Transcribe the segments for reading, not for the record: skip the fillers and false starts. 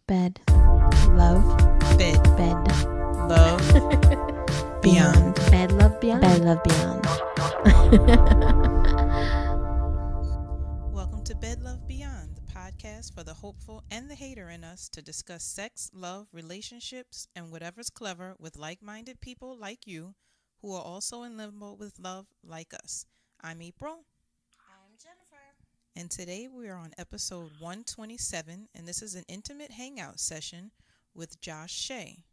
Bed. Love. Bed. Bed. Love. Beyond. Bed, love, beyond. Bed, love, beyond. Welcome to Bed Love Beyond, the podcast for the hopeful and the hater in us to discuss sex, love, relationships, and whatever's clever with like-minded people like you who are also in limbo with love like us. I'm April. I'm Jennifer. And today we are on episode 127, and this is an intimate hangout session with Josh Shea,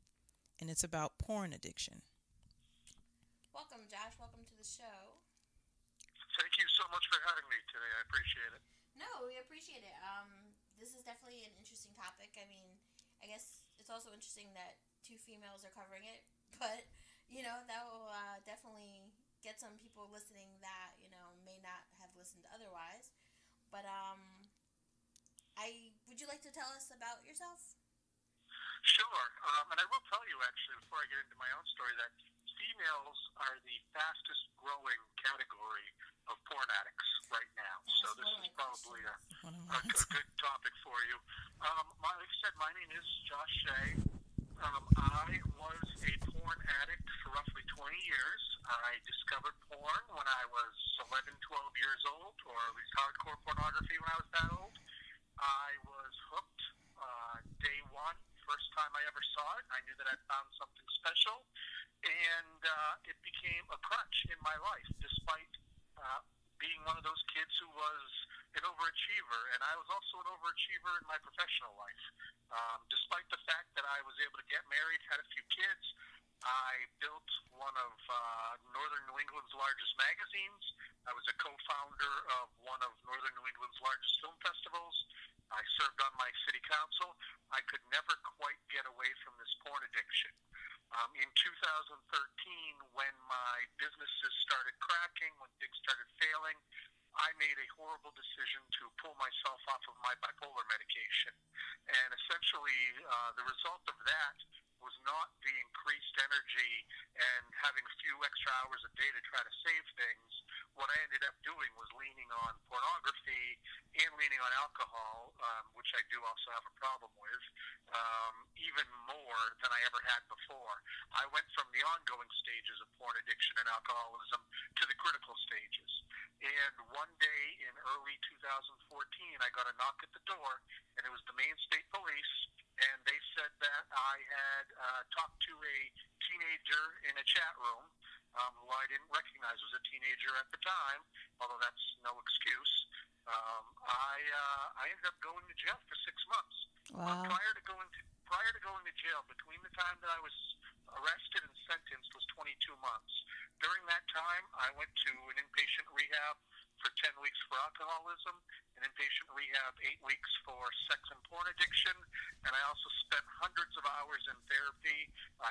and it's about porn addiction. Welcome, Josh. Welcome to the show. Thank you so much for having me today. I appreciate it. No, we appreciate it. This is definitely an interesting topic. I mean, I guess it's also interesting that two females are covering it, but, you know, that will definitely get some people listening that, you know, may not have listened otherwise. But, would you like to tell us about yourself? Sure. And I will tell you, actually, before I get into my own story, that females are the fastest growing category of porn addicts right now. So this is probably a good topic for you. Like I said, my name is Josh Shea. I was a porn addict for roughly 20 years. I discovered porn when I was 11, 12 years old, or at least hardcore pornography when I was that old. I was hooked day one. First time I ever saw it, I knew that I'd found something special, and it became a crutch in my life, despite being one of those kids who was an overachiever, and I was also an overachiever in my professional life. Despite the fact that I was able to get married, had a few kids, I built one of Northern New England's largest magazines. I was a co-founder of one of Northern New England's largest film festivals. I served on my city council. I could never quite get away from this porn addiction. In 2013, when my businesses started cracking, when things started failing, I made a horrible decision to pull myself off of my bipolar medication. And essentially, the result of that was not the increased energy and having a few extra hours a day to try to save things. What I ended up doing was leaning on pornography and leaning on alcohol, which I do also have a problem with, even more than I ever had before. I went from the ongoing stages of porn addiction and alcoholism to the critical stages. And one day in early 2014, I got a knock at the door, and it was the Maine State Police, and they said that I had talked to a teenager in a chat room who I didn't recognize was a teenager at the time, although that's no excuse. I ended up going to jail for 6 months. Wow. Prior to going to jail, between the time that I was arrested and sentenced was 22 months. During that time, I went to an inpatient rehab for 10 weeks for alcoholism, an inpatient rehab 8 weeks for sex and porn addiction, and I also spent hundreds of hours in therapy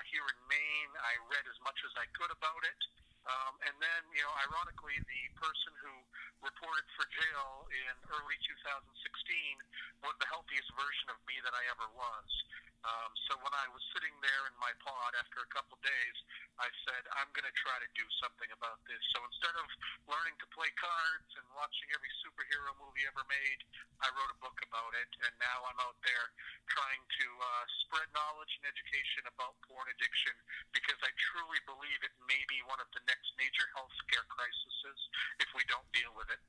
here in Maine. I read as much as I could about it. And then, you know, ironically, the person who reported for jail in early 2016 was the healthiest version of me that I ever was. So when I was sitting there in my pod after a couple days, I said, I'm going to try to do something about this. So instead of learning to play cards and watching every superhero movie ever made, I wrote a book about it, and now I'm out there trying to spread knowledge and education about porn addiction, because I truly believe it may be one of the next major health care crises if we don't deal with it.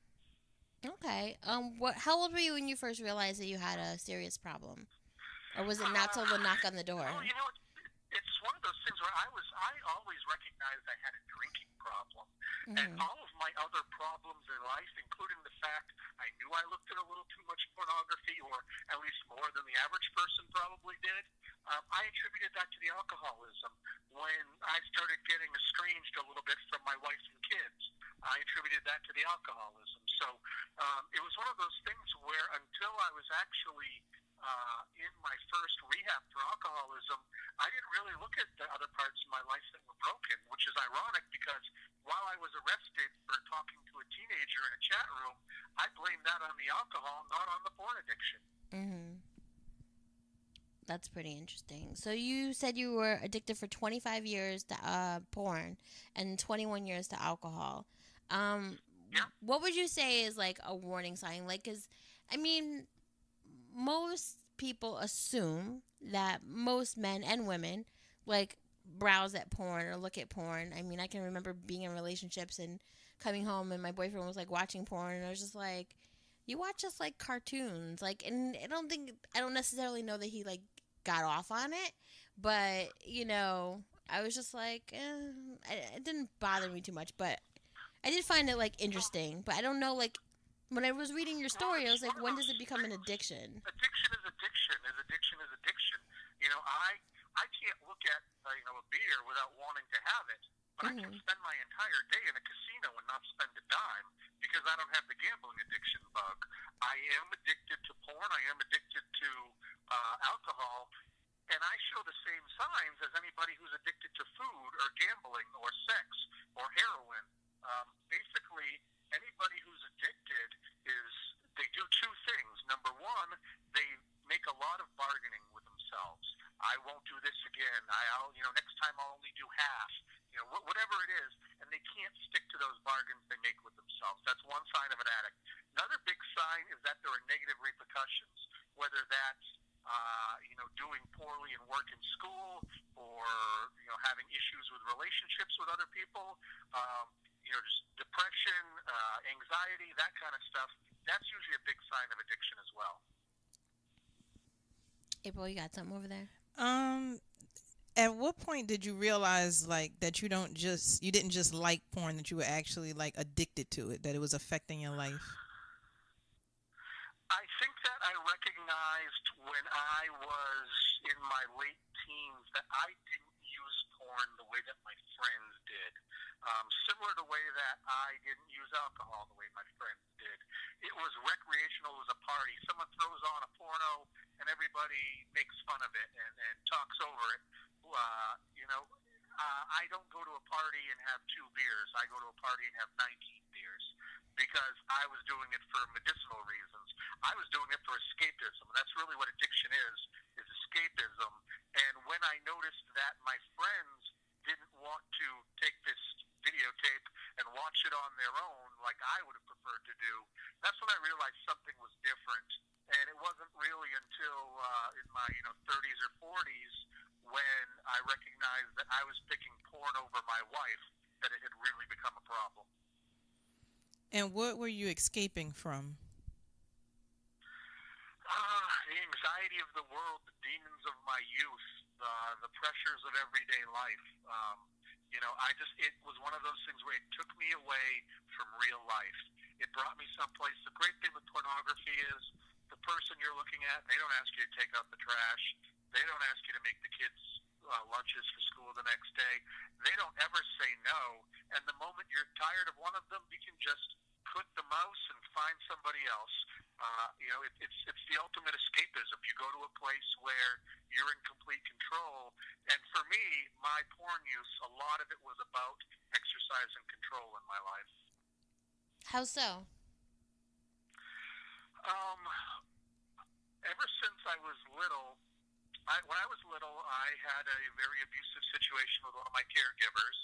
Okay. How old were you when you first realized that you had a serious problem? Or was it not till the knock on the door? Well, you know, it's one of those things where I always recognized I had a drinking problem. Mm-hmm. And all of my other problems in life, including the fact I knew I looked at a little too much pornography, or at least more than the average person probably did, I attributed that to the alcoholism. When I started getting estranged a little bit from my wife and kids, I attributed that to the alcoholism. So it was one of those things where until I was actually in my first rehab for alcoholism, I didn't really look at the other parts of my life that were broken, which is ironic because while I was arrested for talking to a teenager in a chat room, I blamed that on the alcohol, not on the porn addiction. Mm-hmm. That's pretty interesting. So you said you were addicted for 25 years to porn and 21 years to alcohol. Yeah. What would you say is like a warning sign? Like, 'cause, I mean, most people assume that most men and women like browse at porn or look at porn. I mean, I can remember being in relationships and coming home and my boyfriend was like watching porn and I was just like, you watch just like cartoons, like, and I don't necessarily know that he like got off on it, but you know, I was just like, it didn't bother me too much, but I did find it like interesting, but I don't know, like, when I was reading your story, I was like, when does it become an addiction? Addiction is addiction. Addiction is addiction. You know, I can't look at a beer without wanting to have it, but I can spend my entire day in a casino and not spend a dime because I don't have the gambling addiction bug. I am addicted to porn. I am addicted to alcohol, and I show the same signs as anybody who's addicted to food or gambling or sex or heroin. Basically, anybody who's addicted they do two things. Number one, they make a lot of bargaining with themselves. I won't do this again. I'll next time I'll only do half. Whatever it is, and they can't stick to those bargains they make with themselves. That's one sign of an addict. Another big sign is that there are negative repercussions, whether that's doing poorly in work and school, or having issues with relationships with other people. Just depression, anxiety, that kind of stuff. That's usually a big sign of addiction as well. April, you got something over there? At what point did you realize like that you didn't just like porn, that you were actually like addicted to it, that it was affecting your life? I think that I recognized when I was in my late teens that I didn't use porn the way that my friends did. Similar to the way that I didn't use alcohol the way my friends did. It was recreational, it was a party. Someone throws on a porno and everybody makes fun of it and talks over it. I don't go to a party and have 2 beers. I go to a party and have 19 beers because I was doing it for medicinal reasons. I was doing it for escapism. That's really what addiction is escapism. And when I noticed that my friends didn't want to take this videotape and watch it on their own like I would have preferred to do, that's when I realized something was different. And it wasn't really until in my 30s or 40s when I recognized that I was picking porn over my wife that it had really become a problem. And what were you escaping from? The anxiety of the world, the demons of my youth, the pressures of everyday life. It was one of those things where it took me away from real life. It brought me someplace. The great thing with pornography is the person you're looking at, they don't ask you to take out the trash. They don't ask you to make the kids lunches for school the next day. They don't ever say no. And the moment you're tired of one of them, you can just put the mouse and find somebody else. It's the ultimate escapism. You go to a place where you're in complete control. And for me, my porn use, a lot of it was about exercise and control in my life. How so? Ever since I was little, when I was little, I had a very abusive situation with one of my caregivers,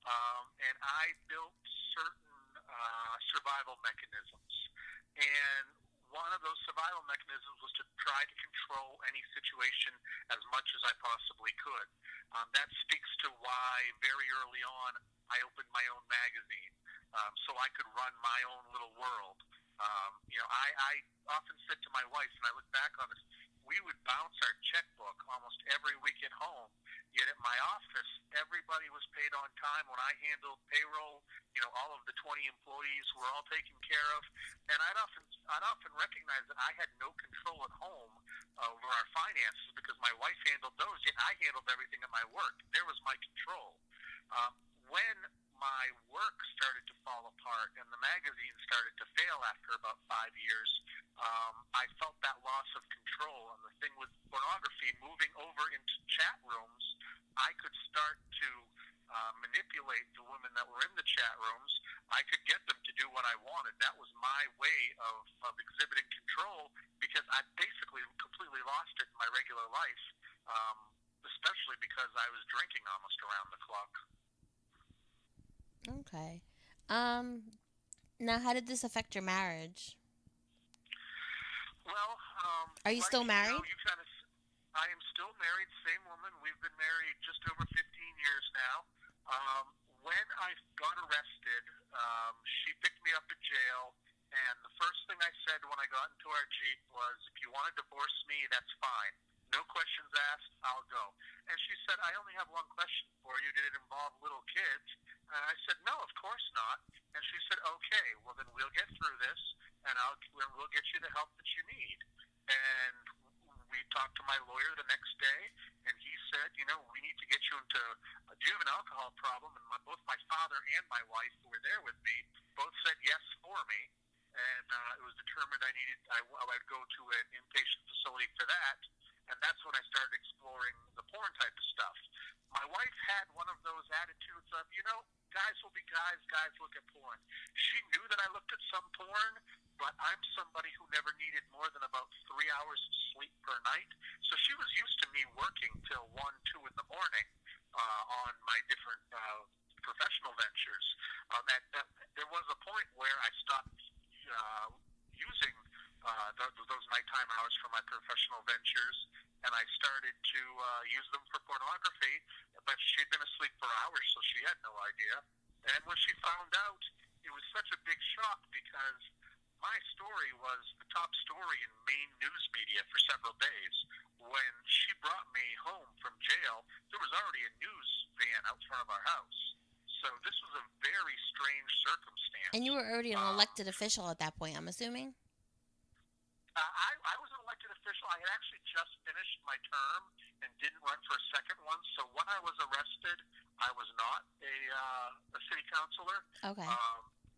and I built certain survival mechanisms. And one of those survival mechanisms was to try to control any situation as much as I possibly could. That speaks to why very early on I opened my own magazine, so I could run my own little world. I often said to my wife, and I look back on this, we would bounce our checkbook almost every week at home. Yet at my office, everybody was paid on time. When I handled payroll, all of the 20 employees were all taken care of. And I'd often recognize that I had no control at home over our finances because my wife handled those. Yet I handled everything at my work. There was my control. When my work started to fall apart and the magazine started to fail after about 5 years, I felt that loss of control. And the thing with pornography, moving over into chat rooms, I could start to manipulate the women that were in the chat rooms. I could get them to do what I wanted. That was my way of exhibiting control because I basically completely lost it in my regular life, especially because I was drinking almost around the clock. Okay. Now how did this affect your marriage? Well, Are you still married? I am still married, same woman. We've been married just over 15 years now. When I got arrested, she picked me up at jail, and the first thing I said when I got into our Jeep was, if you want to divorce me, that's fine. No questions asked, I'll go. And she said, I only have one question for you. Did it involve little kids? And I said, no, of course not. And she said, okay, well then we'll get through this, and we'll get you the help that you need. And we talked to my lawyer the next day, and he said, we need to get you into. Do you have an alcohol problem? And both my father and my wife, who were there with me, both said yes for me. And it was determined I would go to an inpatient facility for that. And that's when I started exploring the porn type of stuff. My wife had one of those attitudes of, guys will be guys look at porn. She knew that I looked at some porn, but I'm somebody who never needed more than about 3 hours of sleep per night. So she was used to me working till 1, 2 in the morning on my different professional ventures. There was a point where I stopped using those nighttime hours for my professional ventures, and I started to use them for pornography, but she'd been asleep for hours, so she had no idea. And when she found out, it was such a big shock, because my story was the top story in main news media for several days. When she brought me home from jail, there was already a news van out front of our house. So this was a very strange circumstance. And you were already an elected official at that point, I'm assuming? I was an elected official. I had actually just finished my term and didn't run for a second one. So when I was arrested, I was not a city councilor. Okay.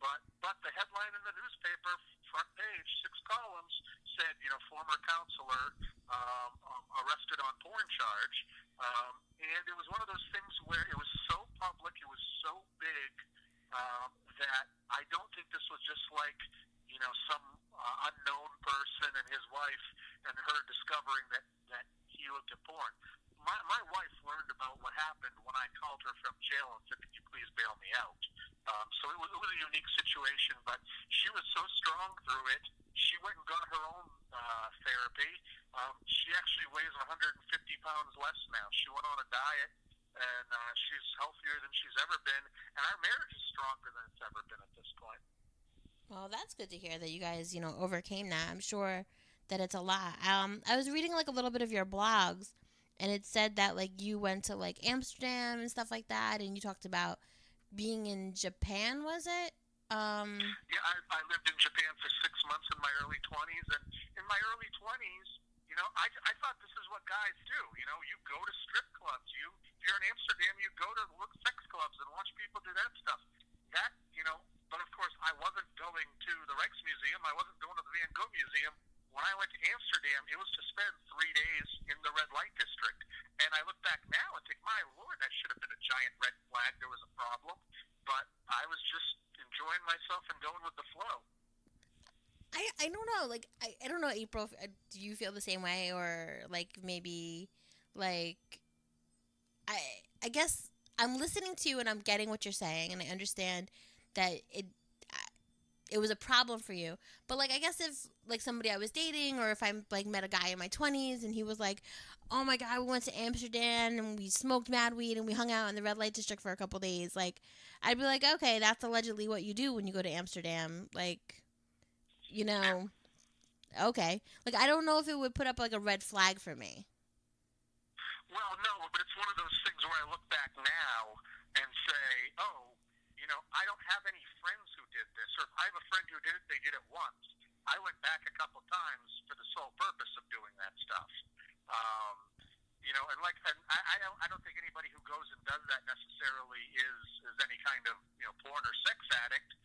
But the headline in the newspaper, front page, 6 columns, said, former councilor arrested on porn charge. And it was one of those things where it was so public, it was so big, that I don't think this was just like, some unknown person and his wife and her discovering that he looked at porn. My wife learned about what happened when I called her from jail and said, "Could you please bail me out?" So it was a unique situation, but she was so strong through it. She went and got her own therapy. She actually weighs 150 pounds less now. She went on a diet, and she's healthier than she's ever been. And our marriage is stronger than it's ever been at this point. Well, that's good to hear that you guys, overcame that. I'm sure that it's a lot. I was reading, a little bit of your blogs, and it said that, you went to, Amsterdam and stuff like that, and you talked about being in Japan, was it? Yeah, I lived in Japan for 6 months in my early 20s, and in my early 20s, I thought this is what guys do. You go to strip clubs. If you're in Amsterdam, you go to sex clubs and watch people do that stuff. But of course, I wasn't going to the Rijksmuseum. I wasn't going to the Van Gogh Museum. When I went to Amsterdam, it was to spend 3 days in the red light district. And I look back now and think, my Lord, that should have been a giant red flag. There was a problem. But I was just enjoying myself and going with the flow. I don't know. I don't know, April, do you feel the same way? Or, maybe, I guess I'm listening to you and I'm getting what you're saying. And I understand that it was a problem for you. But, I guess if, somebody I was dating, or if I, met a guy in my 20s and he was like, oh, my God, we went to Amsterdam and we smoked mad weed and we hung out in the red light district for a couple days, I'd be like, okay, that's allegedly what you do when you go to Amsterdam. Okay. I don't know if it would put up, a red flag for me. Well, no, but it's one of those things where I look back now and say, I don't have any friends who did this. Or if I have a friend who did it, they did it once. I went back a couple times for the sole purpose of doing that stuff. And I don't think anybody who goes and does that necessarily is any kind of, porn or sex addict.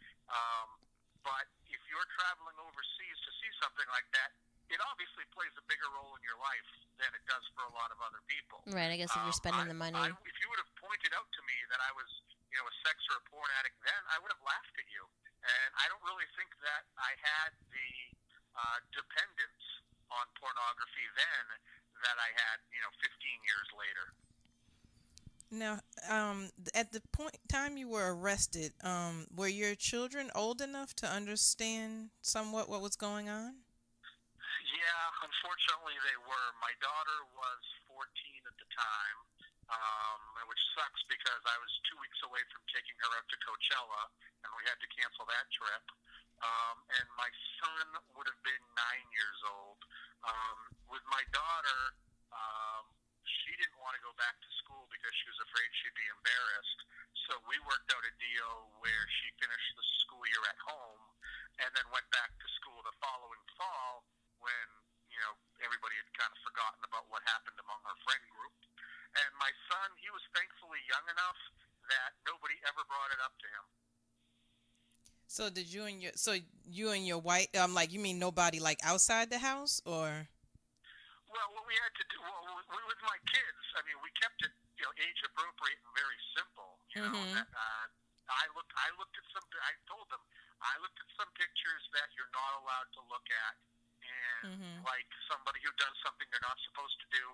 But if you're traveling overseas to see something like that, it obviously plays a bigger role in your life than it does for a lot of other people. Right, I guess if you're spending the money. If you would have pointed out to me that I was, a sex or a porn addict then, I would have laughed at you. And I don't really think that I had the dependence on pornography then that I had, 15 years later. Now, at the time you were arrested, were your children old enough to understand somewhat what was going on? Yeah, Yeah, unfortunately they were. My daughter was 14 at the time, which sucks because I was 2 weeks away from taking her out to Coachella, and we had to cancel that trip. And my son would have been 9 years old. With my daughter, she didn't want to go back to school because she was afraid she'd be embarrassed. So we worked out a deal where she finished the school year at home and then went back to school the following fall when, everybody had kind of forgotten about what happened among our friend group. And my son, he was thankfully young enough that nobody ever brought it up to him. So you and your wife, you mean nobody like outside the house, or? Well, what we had to do, with my kids, I mean, we kept it, age appropriate and very simple. I looked at some. I told them I looked at some pictures that you're not allowed to look at, and like somebody who does something they're not supposed to do,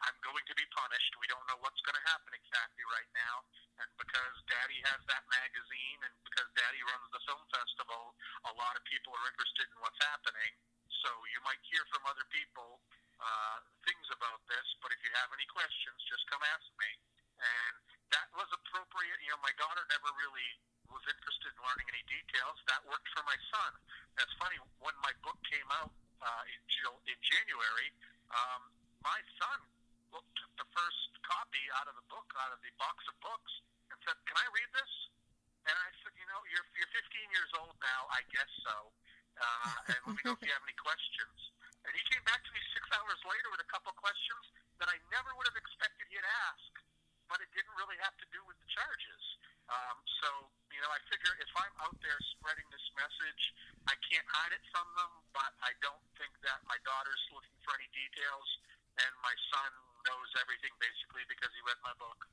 I'm going to be punished. We don't know what's going to happen exactly right now, and because Daddy has that magazine, and because Daddy runs the film festival, a lot of people are interested in what's happening. So you might hear from other people things about this, but if you have any questions, just come ask me. And that was appropriate. My daughter never really was interested in learning any details. That worked for my son. That's funny. When my book came out in January, my son took the first copy out of the box of books, and said, "Can I read this?" And I said, "You're 15 years old now. I guess so. And let me know if you have any questions." And he came back to me 6 hours later with a couple questions that I never would have expected he'd ask, but it didn't really have to do with the charges. So, I figure if I'm out there spreading this message, I can't hide it from them, but I don't think that my daughter's looking for any details, and my son knows everything basically because he read my book.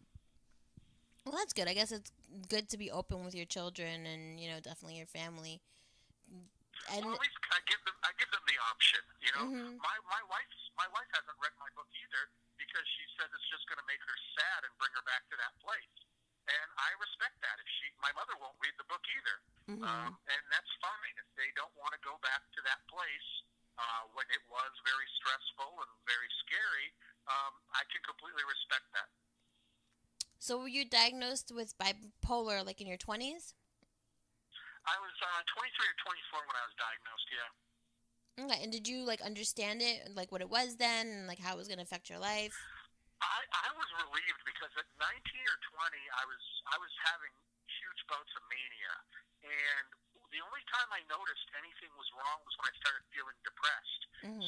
Well, that's good. I guess it's good to be open with your children and, definitely your family. And well, at least I give them the option. My wife hasn't read my book either because she says it's just going to make her sad and bring her back to that place. And I respect that. My mother won't read the book either, and that's fine. If they don't want to go back to that place when it was very stressful and very scary, I can completely respect that. So were you diagnosed with bipolar in your 20s? I was 23 or 24 when I was diagnosed, yeah. Okay, and did you, understand it, what it was then, and, how it was going to affect your life? I was relieved because at 19 or 20, I was having huge bouts of mania. And the only time I noticed anything was wrong was when I started feeling depressed.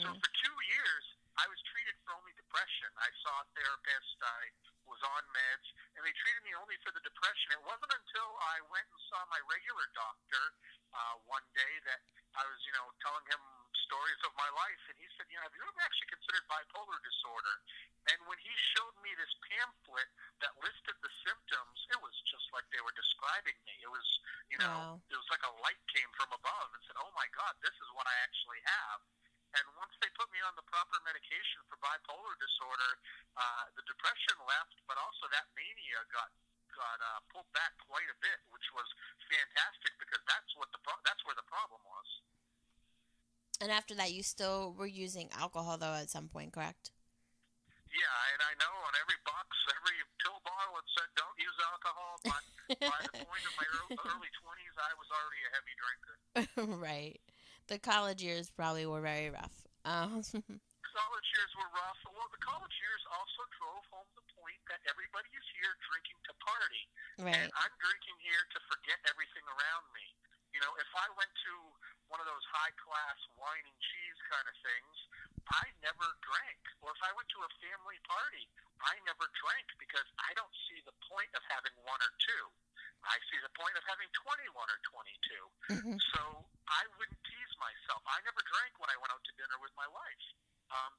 So for 2 years, I was treated for only depression. I saw a therapist, I was on meds, and they treated me only for the depression. It wasn't until I went and saw my regular doctor one day that I was, telling him stories of my life, and he said, "Have you ever actually considered bipolar disorder?" And when he showed me this pamphlet that listed the symptoms, it was just like they were describing me. It was, Wow. It was like a light came from above and said, "Oh my God, this is what I actually have." And once they put me on the proper medication for bipolar disorder, the depression left, but also that mania got pulled back quite a bit, which was fantastic because that's where the problem was. And after that, you still were using alcohol, though, at some point, correct? Yeah, and I know on every box, every pill bottle, it said don't use alcohol, but by the point of my early 20s, I was already a heavy drinker. Right. The college years probably were very rough. College years were rough. Well, the college years also drove home the point that everybody is here drinking to party. Right. And I'm drinking here to forget everything around me. If I went to one of those high-class wine and cheese kind of things, I never drank. Or if I went to a family party, I never drank because I don't see the point of having one or two. I see the point of having 21 or 22. So I wouldn't tease myself. I never drank when I went out to dinner with my wife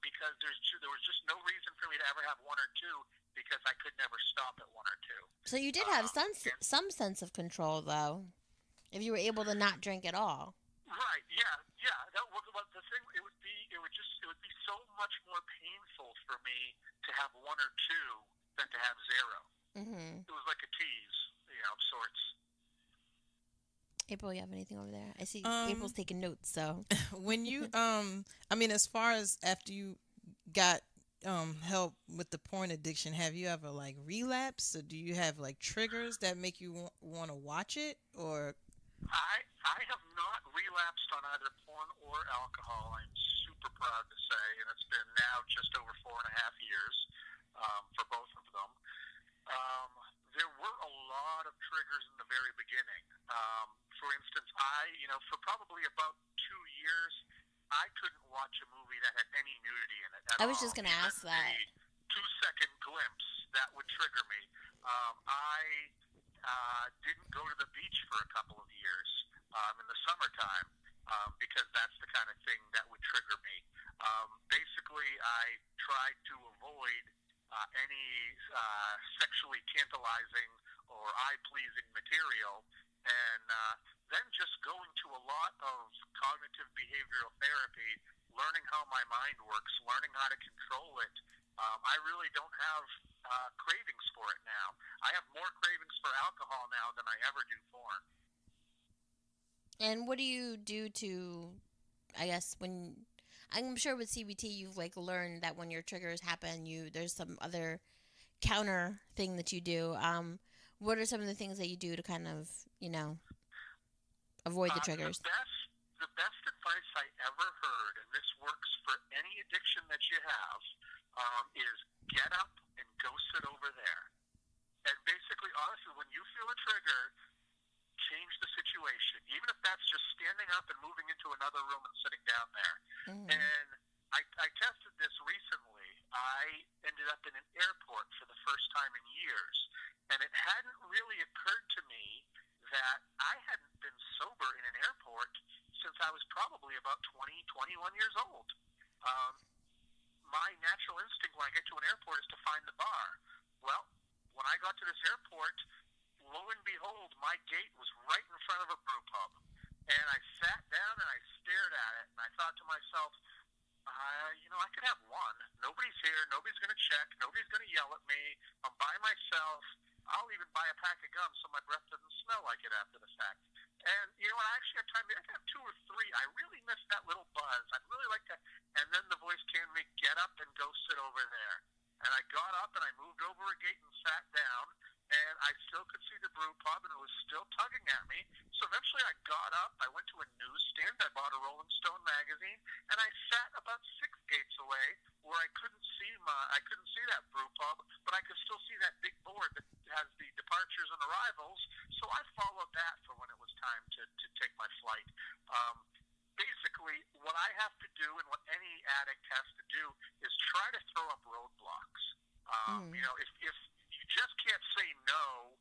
because there was just no reason for me to ever have one or two because I could never stop at one or two. So you did have some sense of control, though, if you were able to not drink at all. Right? Yeah. That was the thing. It would be so much more painful for me to have one or two than to have zero. It was like a tease, of sorts. April, you have anything over there? I see April's taking notes. So when you I mean, as far as after you got help with the porn addiction, have you ever like relapsed, or do you have like triggers that make you want to watch it? Or I have not relapsed on either porn or alcohol. I'm super proud to say, and it's been now just over 4.5 years for both of them. There were a lot of triggers in the very beginning. For instance, for probably about 2 years, I couldn't watch a movie that had any nudity in it at all. I was just going to ask that. A 2-second glimpse, that would trigger me. I didn't go to the beach for a couple of years in the summertime because that's the kind of thing that would trigger me. Basically, I tried to avoid any sexually tantalizing or eye-pleasing material, and then just going to a lot of cognitive behavioral therapy, learning how my mind works, learning how to control it. I really don't have cravings for it now. I have more cravings for alcohol now than I ever do porn. And what do you do to, I guess, when, I'm sure with CBT you've like learned that when your triggers happen, there's some other counter thing that you do. What are some of the things that you do to kind of, avoid the triggers? The best advice I ever heard, and this works for any addiction that you have, is get up and go sit over there. And basically, honestly, when you feel a trigger, change the situation. Even if that's just standing up and moving into another room and sitting down there. Mm-hmm. And I tested this recently. I ended up in an airport for the first time in years. And it hadn't really occurred to me that I hadn't been sober in an airport since I was probably about 20, 21 years old. My natural instinct when I get to an airport is to find the bar. Well, when I got to this airport, lo and behold, my gate was right in front of a brew pub. And I sat down and I stared at it, and I thought to myself, I could have one. Nobody's here. Nobody's going to check. Nobody's going to yell at me. I'm by myself. I'll even buy a pack of gum so my breath doesn't smell like it after the fact. And, I actually have time. I can have 2 or 3. I really miss that little buzz. I'd really like to. And then the voice came to me, get up and go sit over there. And I got up and I moved over a gate and sat down. And I still could see the brew pub, and it was still tugging at me. So eventually I got up, I went to a newsstand, I bought a Rolling Stone magazine, and I sat about 6 gates away where I couldn't see that brew pub, but I could still see that big board that has the departures and arrivals. So I followed that for when it was time to take my flight. Basically, what I have to do and what any addict has to do is try to throw up roadblocks. If you just can't say no,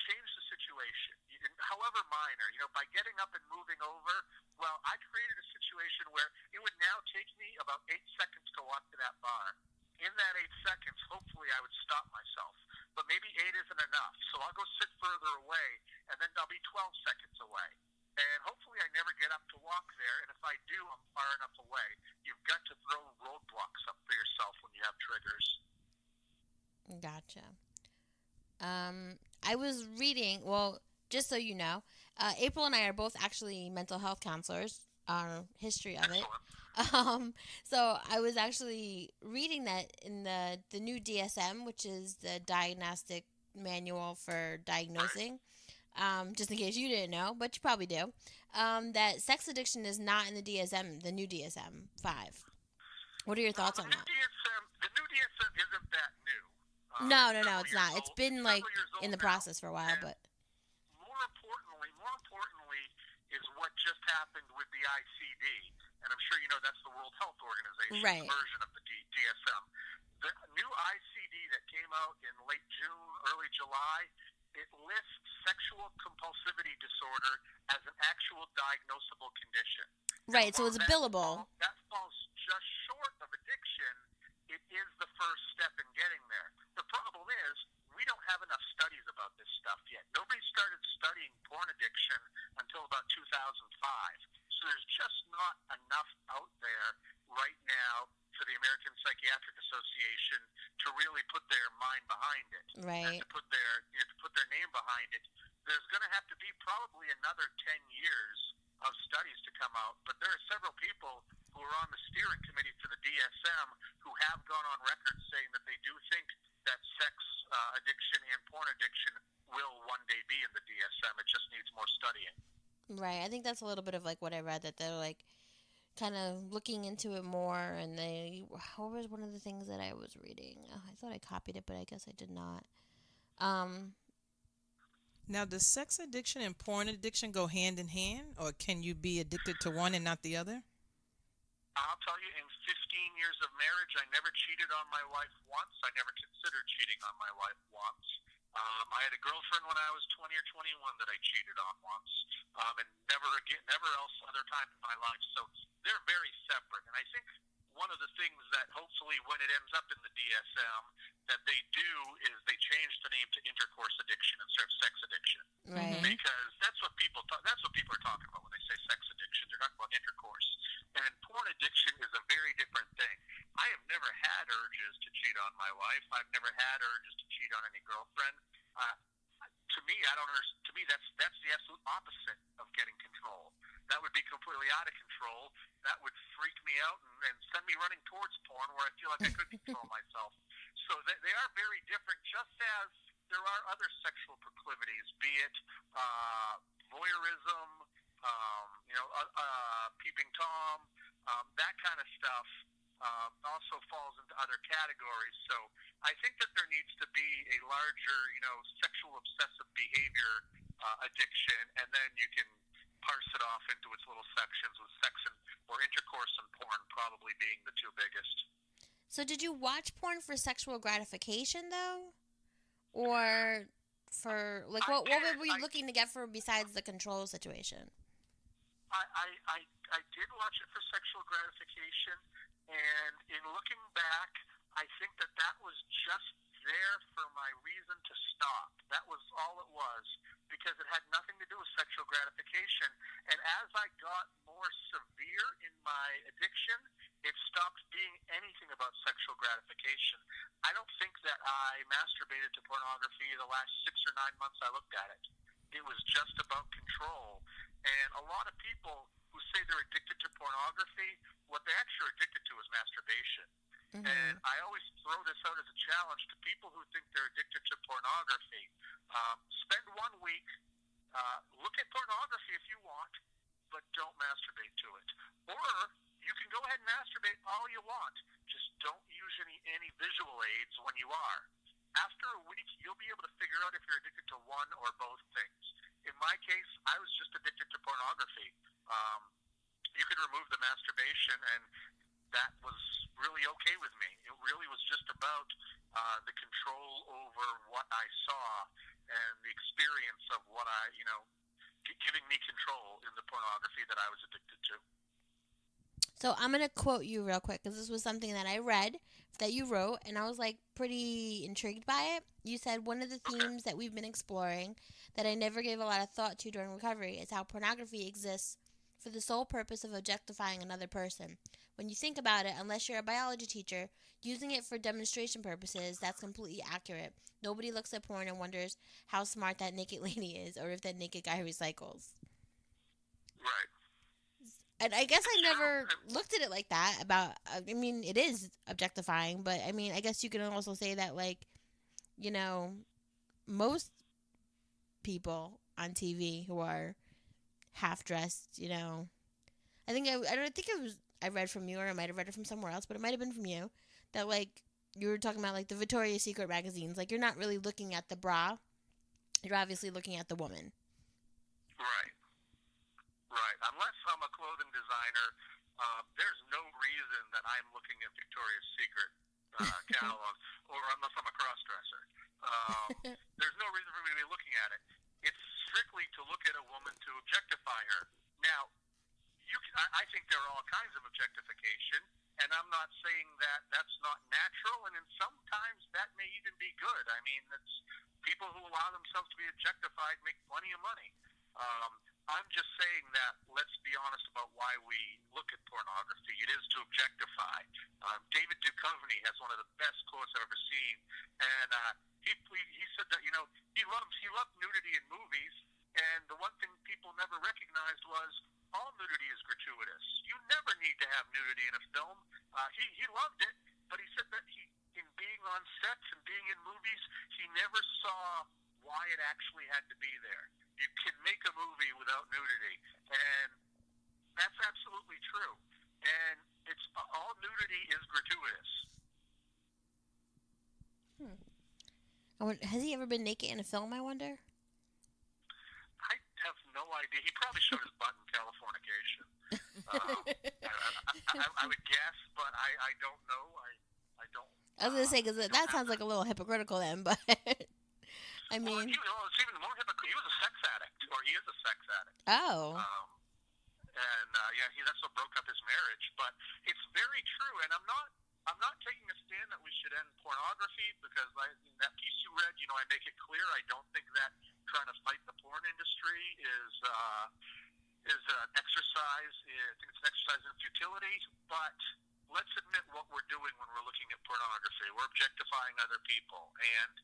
change the situation, however minor. By getting up and moving over, well, I created a situation where it would now take me about 8 seconds to walk to that bar. In that 8 seconds, hopefully I would stop myself. But maybe 8 isn't enough, so I'll go sit further away, and then I'll be 12 seconds away. And hopefully I never get up to walk there, and if I do, I'm far enough away. You've got to throw roadblocks up for yourself when you have triggers. Gotcha. I was reading, well, just so you know, April and I are both actually mental health counselors, our history of it. So I was actually reading that in the new DSM, which is the Diagnostic Manual for Diagnosing, just in case you didn't know, but you probably do, that sex addiction is not in the DSM, the new DSM-5. What are your thoughts on that? The new DSM isn't that new. No, it's not. It's been like in the process for a while, but more importantly is what just happened with the ICD, and I'm sure you know that's the World Health Organization version of the DSM. The new ICD that came out in late June, early July, it lists sexual compulsivity disorder as an actual diagnosable condition. Right, so it's billable. That falls just short of addiction. It is the first step in getting there. The problem is we don't have enough studies about this stuff yet. Nobody started studying porn addiction until about 2005. So there's just not enough out there right now for the American Psychiatric Association to really put their mind behind it. Right. And to put their name behind it. there's going to have to be probably another 10 years of studies to come out, but there are several people who are on the steering committee for the DSM who have gone on record saying that they do think that sex addiction and porn addiction will one day be in the DSM. It just needs more studying. Right. I think that's a little bit of like what I read, that they're like kind of looking into it more, and what was one of the things that I was reading? Oh, I thought I copied it, but I guess I did not. Now, does sex addiction and porn addiction go hand in hand, or can you be addicted to one and not the other? I'll tell you, in 15 years of marriage, I never cheated on my wife once. I never considered cheating on my wife once. I had a girlfriend when I was 20 or 21 that I cheated on once, and never else other time in my life. So they're very separate. And I think one of the things that hopefully when it ends up in the DSM that they do is they change the name to intercourse addiction instead of sex addiction. Right. Because that's what people are talking about when they say sex addiction. They're talking about intercourse. And porn addiction is a very different thing. I have never had urges to cheat on my wife. I've never had urges to cheat on any girlfriend. To me, that's the absolute opposite of getting control. That would be completely out of control. That would freak me out and send me running towards porn where I feel like I couldn't control myself. So they are very different, just as there are other sexual proclivities, be it voyeurism, peeping Tom, that kind of stuff also falls into other categories. So I think that there needs to be a larger, sexual obsessive behavior addiction, and then you can parse it off into its little sections, with sex or intercourse and porn probably being the two biggest. So did you watch porn for sexual gratification, though? Or for, like, what were you looking to get for besides the control situation? I did watch it for sexual gratification, and in looking back, I think that was just there for my reason to stop. That was all it was, because it had nothing to do with sexual gratification. And as I got more severe in my addiction, it stopped being anything about sexual gratification. I don't think that I masturbated to pornography the last 6 or 9 months I looked at it. It was just about control. And a lot of people who say they're addicted to pornography, what they actually are addicted to is masturbation. Mm-hmm. And I always throw this out as a challenge to people who think they're addicted to pornography. Spend 1 week, look at pornography if you want, but don't masturbate to it. Or you can go ahead and masturbate all you want. Just don't use any visual aids when you are. After a week, you'll be able to figure out if you're addicted to one or both things. In my case, I was just addicted to pornography. You could remove the masturbation, and that was really okay with me. It really was just about the control over what I saw and the experience of what giving me control in the pornography that I was addicted to. So I'm going to quote you real quick, because this was something that I read that you wrote, and I was like pretty intrigued by it. You said, one of the themes that we've been exploring that I never gave a lot of thought to during recovery is how pornography exists for the sole purpose of objectifying another person. When you think about it, unless you're a biology teacher, using it for demonstration purposes, that's completely accurate. Nobody looks at porn and wonders how smart that naked lady is, or if that naked guy recycles. Right. And I guess I never looked at it like that. It is objectifying, but I guess you can also say that, most people on TV who are half dressed, I read from you, or I might have read it from somewhere else, but it might have been from you, that you were talking about the Victoria's Secret magazines. You're not really looking at the bra. You're obviously looking at the woman. Right. Unless I'm a clothing designer, there's no reason that I'm looking at Victoria's Secret catalogs, or unless I'm a cross-dresser. There's no reason for me to be looking at it. It's strictly to look at a woman to objectify her. Now, I think there are all kinds of objectification, and I'm not saying that that's not natural, and sometimes that may even be good. It's people who allow themselves to be objectified make plenty of money. I'm just saying that let's be honest about why we look at pornography. It is to objectify. David Duchovny has one of the best quotes I've ever seen, and he said that he loved nudity in movies, and the one thing people never recognized was all nudity is gratuitous. You never need to have nudity in a film. He loved it, but he said that in being on sets and being in movies, he never saw why it actually had to be there. You can make a movie without nudity, and that's absolutely true. And it's all nudity is gratuitous. Has he ever been naked in a film, I wonder? I have no idea. He probably showed his butt in Californication. I would guess, but I don't know. I don't. I was going to say, because that sounds like a little hypocritical then, but I mean. Well, it's even more hypocritical. He was a sex addict, or he is a sex addict. Oh. That's what broke up his marriage. But it's very true, and I'm not taking a stand that we should end pornography, because in that piece you read, I make it clear I don't think that trying to fight the porn industry is an exercise. I think it's an exercise in futility. But let's admit what we're doing when we're looking at pornography. We're objectifying other people, and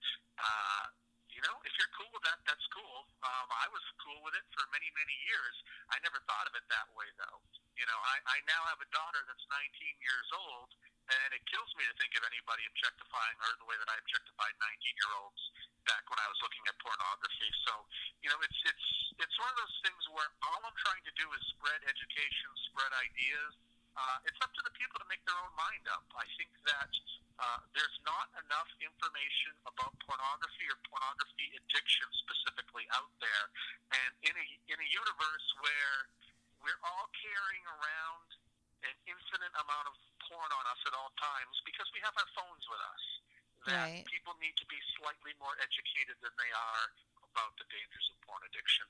if you're cool with that, that's cool. I was cool with it for many, many years. I never thought of it that way, though. I now have a daughter that's 19 years old, and it kills me to think of anybody objectifying her the way that I objectified 19-year-olds back when I was looking at pornography. So, it's one of those things where all I'm trying to do is spread education, spread ideas. It's up to the people to make their own mind up. I think that there's not enough information about pornography or pornography addiction specifically out there, and in a universe where we're all carrying around an infinite amount of porn on us at all times because we have our phones with us, that Right. people need to be slightly more educated than they are about the dangers of porn addiction.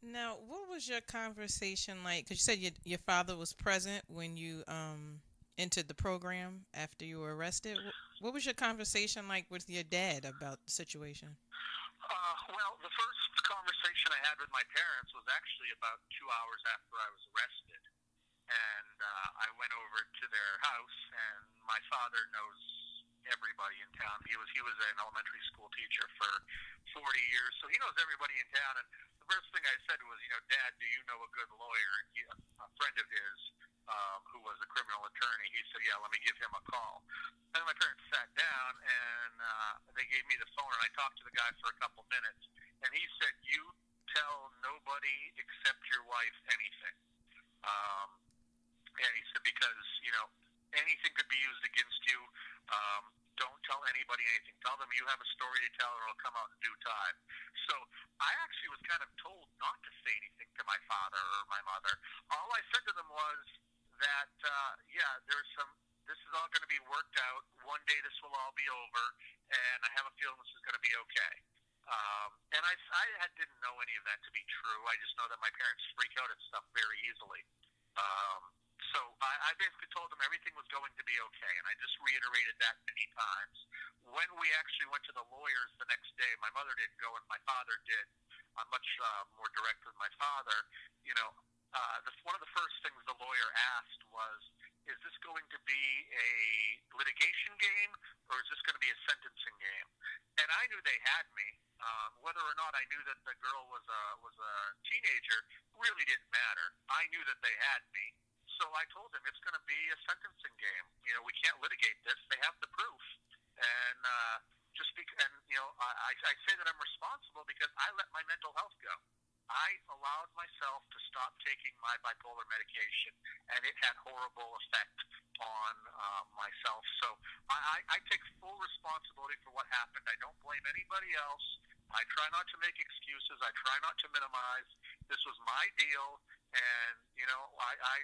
Now, what was your conversation like? Because you said your father was present when you entered the program after you were arrested. What was your conversation like with your dad about the situation? Well, the first conversation I had with my parents was actually about 2 hours after I was arrested. And I went over to their house, and my father knows everybody in town. He was an elementary school teacher for 40 years, so he knows everybody in town. And the first thing I said was, Dad, do you know a good lawyer? And a friend of his who was a criminal attorney, he said, yeah, let me give him a call. Then my parents sat down, and they gave me the phone, and I talked to the guy for a couple minutes. And he said, you tell nobody except your wife anything. And he said, because, anything could be used against you. Don't tell anybody anything. Tell them you have a story to tell, or it'll come out in due time. So I actually was kind of told not to say anything to my father or my mother. All I said to them was that, this is all going to be worked out. One day this will all be over, and I have a feeling this is going to be okay. And I didn't know any of that to be true. I just know that my parents freak out at stuff very easily. So I basically told them everything was going to be okay, and I just reiterated that many times. When we actually went to the lawyers the next day, my mother didn't go, and my father did. I'm much more direct with my father. One of the first things the lawyer asked was, is this going to be a litigation game, or is this going to be a sentencing game? And I knew they had me. Whether or not I knew that the girl was a teenager really didn't matter. I knew that they had me. So I told him it's going to be a sentencing game. We can't litigate this. They have the proof. And I say that I'm responsible because I let my mental health go. I allowed myself to stop taking my bipolar medication, and it had horrible effect on myself. So I take full responsibility for what happened. I don't blame anybody else. I try not to make excuses. I try not to minimize. This was my deal. And,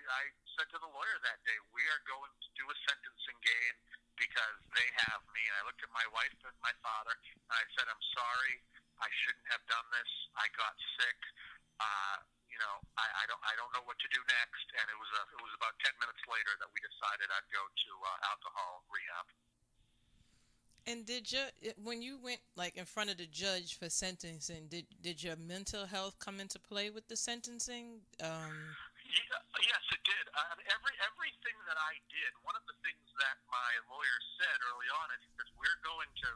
I said to the lawyer that day, we are going to do a sentencing game because they have me. And I looked at my wife and my father, and I said, I'm sorry. I shouldn't have done this. I got sick. I don't know what to do next. And it was about 10 minutes later that we decided I'd go to alcohol rehab. And when you went like in front of the judge for sentencing, did your mental health come into play with the sentencing? Yes, it did. Everything that I did, one of the things that my lawyer said early on is that we're going to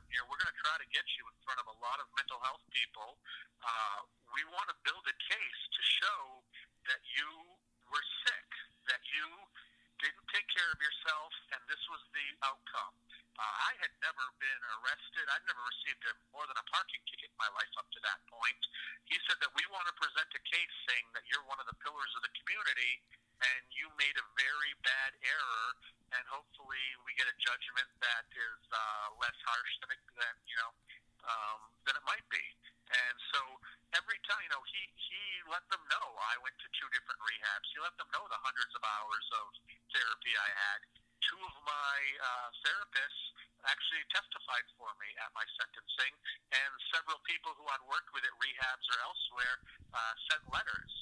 try to get you in front of a lot of mental health people. We want to build a case to show that you were sick, that you didn't take care of yourself, and this was the outcome. I had never been arrested. I'd never received more than a parking ticket in my life up to that point. He said that we want to present a case saying that you're one of the pillars of the community and you made a very bad error, and hopefully we get a judgment that is less harsh than it might be. And so every time, he let them know I went to 2 different rehabs. He let them know the hundreds of hours of therapy I had. 2 of my therapists actually testified for me at my sentencing, and several people who I'd worked with at rehabs or elsewhere sent letters.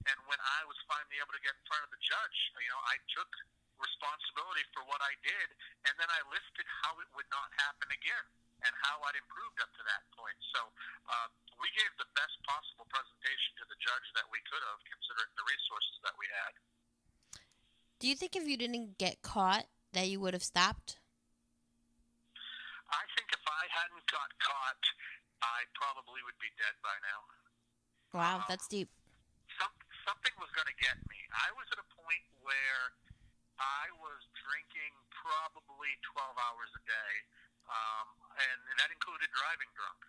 And when I was finally able to get in front of the judge, I took responsibility for what I did, and then I listed how it would not happen again and how I'd improved up to that point. So we gave the best possible presentation to the judge that we could have, considering the resources that we had. Do you think if you didn't get caught that you would have stopped? I think if I hadn't got caught, I probably would be dead by now. Wow, that's deep. Something was going to get me. I was at a point where I was drinking probably 12 hours a day, and that included driving drunk.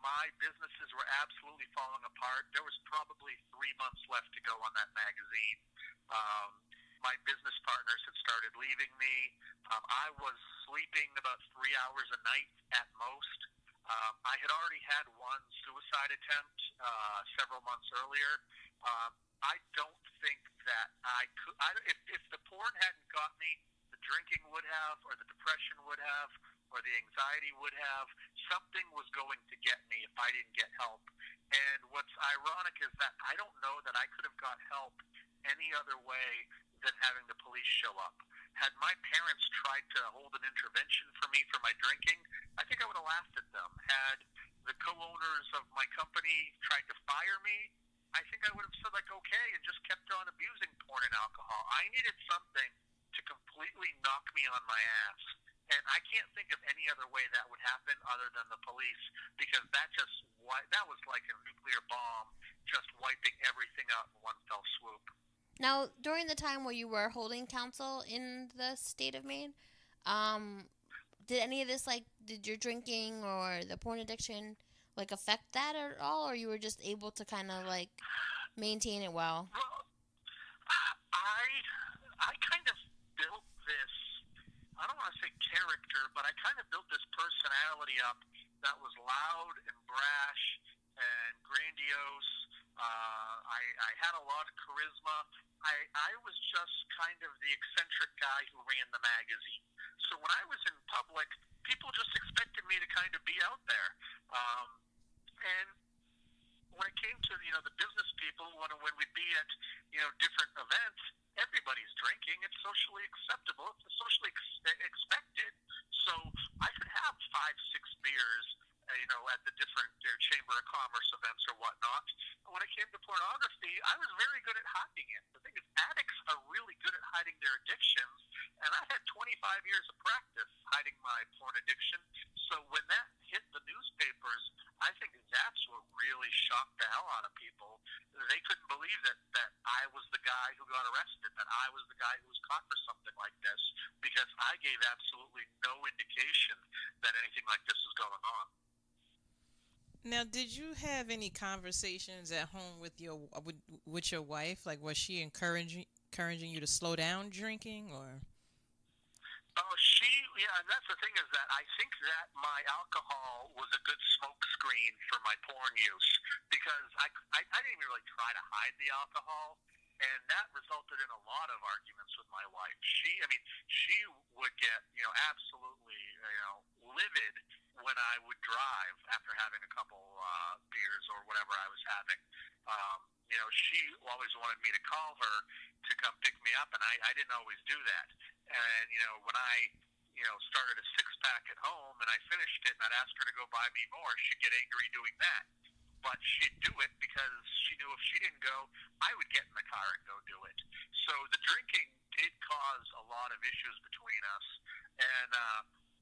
My businesses were absolutely falling apart. There was probably 3 months left to go on that magazine. My business partners had started leaving me. I was sleeping about 3 hours a night at most. I had already had one suicide attempt several months earlier. I don't think that I could. If the porn hadn't got me, the drinking would have, or the depression would have, or the anxiety would have. Something was going to get me if I didn't get help. And what's ironic is that I don't know that I could have got help any other way than having the police show up. Had my parents tried to hold an intervention for me for my drinking, I think I would have laughed at them. Had the co-owners of my company tried to fire me, I think I would have said, okay, and just kept on abusing porn and alcohol. I needed something to completely knock me on my ass. And I can't think of any other way that would happen other than the police, because that was like a nuclear bomb, just wiping everything out in one fell swoop. Now, during the time where you were holding counsel in the state of Maine, did any of this, did your drinking or the porn addiction, affect that at all, or you were just able to kind of, maintain it well? Well, I kind of built this, I don't want to say character, but I kind of built this personality up that was loud and brash and grandiose. I had a lot of charisma. I was just kind of the eccentric guy who ran the magazine. So when I was in public, people just expected me to kind of be out there. And when it came to, the business people, when we'd be at, different events, everybody's drinking. It's socially acceptable. It's socially expected. So I could have 5-6 beers, at the different Chamber of Commerce events or whatnot. And when it came to pornography, I was very good at hiding it. The thing is, addicts are really good at hiding their addictions, and I had 25 years of practice hiding my porn addiction. So when that hit the newspapers, I think that's what really shocked the hell out of people. They couldn't believe that I was the guy who got arrested, that I was the guy who was caught for something like this, because I gave absolutely no indication that anything like this was going on. Now, did you have any conversations at home with your wife? Was she encouraging you to slow down drinking, or? And that's the thing, is that I think that my alcohol was a good smoke screen for my porn use, because I didn't even really try to hide the alcohol, and that resulted in a lot of arguments with my wife. She would get, absolutely, livid when I would drive after having a couple beers or whatever I was having. She always wanted me to call her to come pick me up, and I didn't always do that. And, when I started a six-pack at home, and I finished it, and I'd ask her to go buy me more. She'd get angry doing that. But she'd do it because she knew if she didn't go, I would get in the car and go do it. So the drinking did cause a lot of issues between us. And